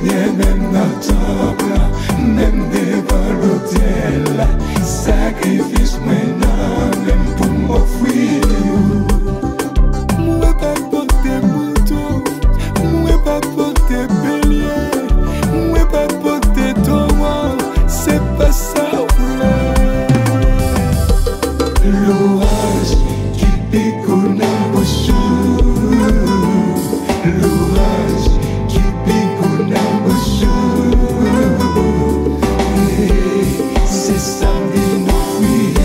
Seigneur, même dans le temple, même devant l'autel, sacrifice maintenant, même pour m'offrir. Moi pas porter mouton, moi pas porter bélier, moi pas porter taureau, c'est pas ça on l'orage qui pique au nambouchou, l'orage qui pique au nambouchou, c'est ça qui nous fuit.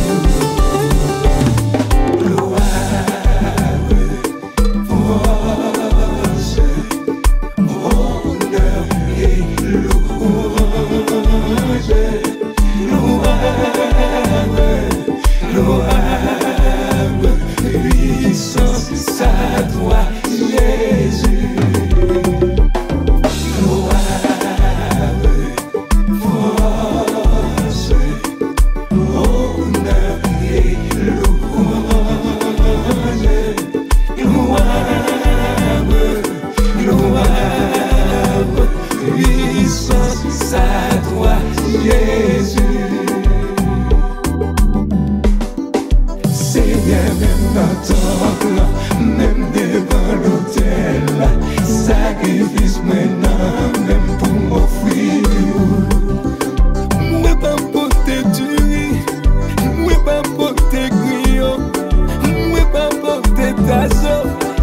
Même devant l'autel, sacrifice maintenant, même pour m'offrir. Moi pas porter du riz, moi pas porter griot, moi pas porter tazo,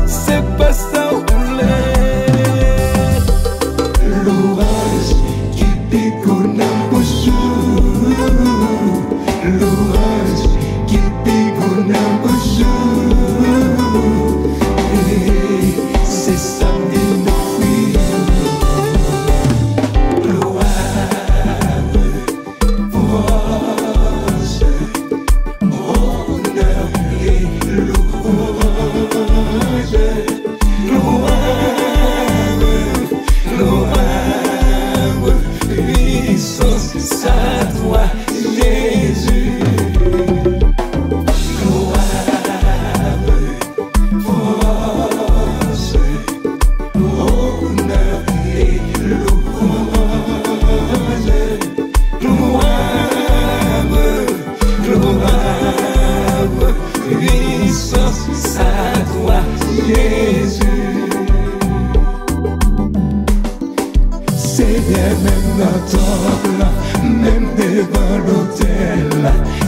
c'est pas ça on l'est. L'orage qui pique au nambouchou, l'orage qui pique au nambouchou. C'est samedi nous fuit. Gloire, force, honneur et louange. Gloire, gloire, puissance à toi, Jésus. Seigneur, même dans le temple, même devant l'autel,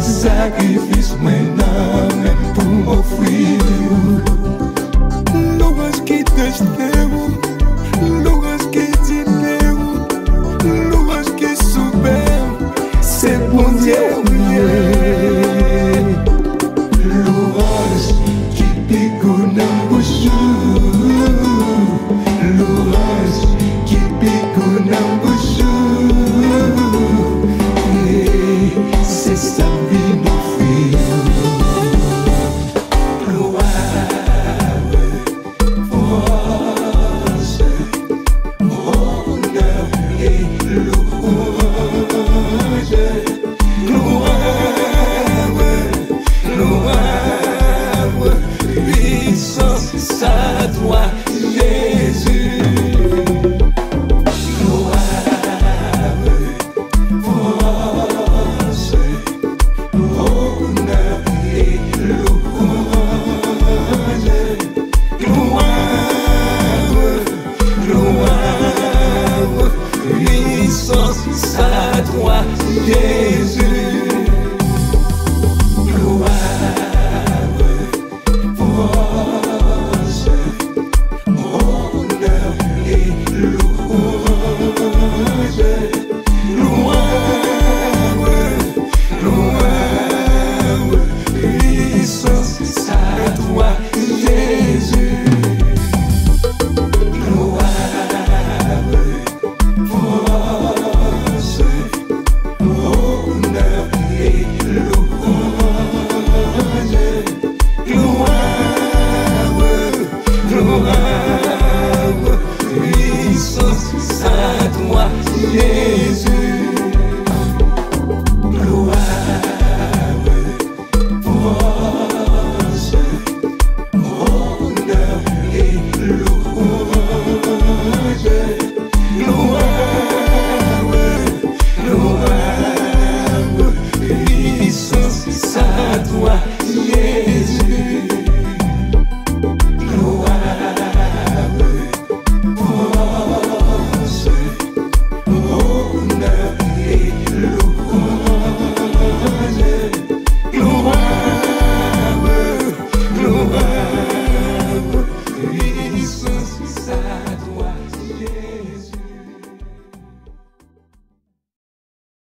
sacrifice maintenant, même pour m'offrir. L'orage qui t'achète, l'orage qui dîne, l'orage qui souverain, c'est bon Dieu. L'orage qui pique au nambouchou, l'orage qui pique au nambouchou, c'est ça qui nous fuit. Gloire, force, honneur et louange. Gloire, gloire, puissance à toi, Jésus. Puissance à toi, Jésus.